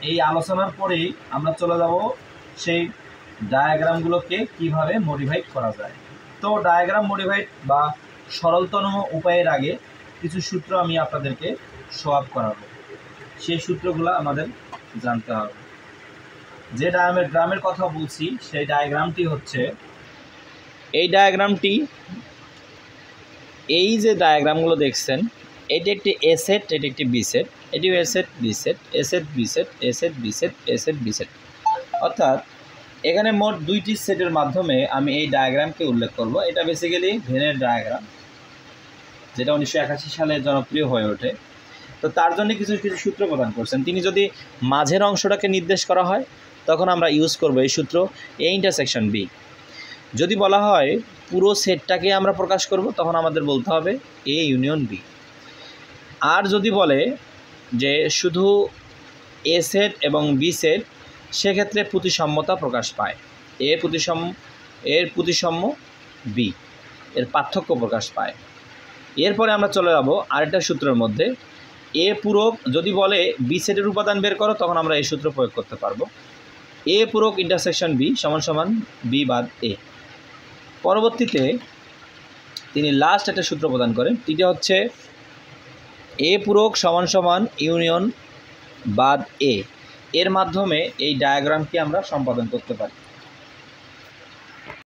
এই আলোচনার পরেই আমরা চলে যাব সেই ডায়াগ্রামগুলোকে কিভাবে মডিফাইড করা যায়। তো ডায়াগ্রাম মডিফাইড বা সরলতম উপায়ের আগে কিছু সূত্র আমি আপনাদেরকে শো আপ করাবো। সেই সূত্রগুলো আমাদের জানতে হবে। যে ডায়াগ্রামের কথা বলছি সেই ডায়াগ্রামটি হচ্ছে এই ডায়াগ্রামটি। এই যে ডায়াগ্রামগুলো দেখছেন, এটি একটি এ সেট, এটি একটি বি সেট, এটিও এ সেট বি সেট, এ সেট বি সেট, এ সেট বি সেট, এ সেট বি সেট। অর্থাৎ এখানে মোট দুইটি সেটের মাধ্যমে আমি এই ডায়াগ্রামকে উল্লেখ করব। এটা বেসিক্যালি ভেনের ডায়াগ্রাম, যেটা 1981 সালে জনপ্রিয় হয়ে ওঠে। তো তার জন্য কিছু কিছু সূত্র প্রদান করছেন তিনি। যদি মাঝের অংশটাকে নির্দেশ করা হয় তখন আমরা ইউজ করব এই সূত্র এ ইন্টারসেকশন বি। যদি বলা হয় পুরো সেটটাকে আমরা প্রকাশ করব তখন আমাদের বলতে হবে এ ইউনিয়ন বি। আর যদি বলে যে শুধু এ সেট এবং বি সেট, সেক্ষেত্রে প্রতিসাম্যতা প্রকাশ পায়। এর প্রতিসাম্য বি, এর পার্থক্য প্রকাশ পায়। এরপরে আমরা চলে যাব আরেকটা সূত্রের মধ্যে। এ পূরক যদি বলে বি সেটের উপাদান বের করো তখন আমরা এই সূত্র প্রয়োগ করতে পারবো। এ পূরক ইন্টারসেকশন বি সমান সমান বি বাদ এ। পরবর্তীতে তিনি লাস্ট একটা সূত্র প্রদান করেন, যেটা হচ্ছে এ পূরক সমান সমান ইউনিয়ন বাদ এ। এর মাধ্যমে এই ডায়াগ্রামটি আমরা সম্পাদন করতে পারি।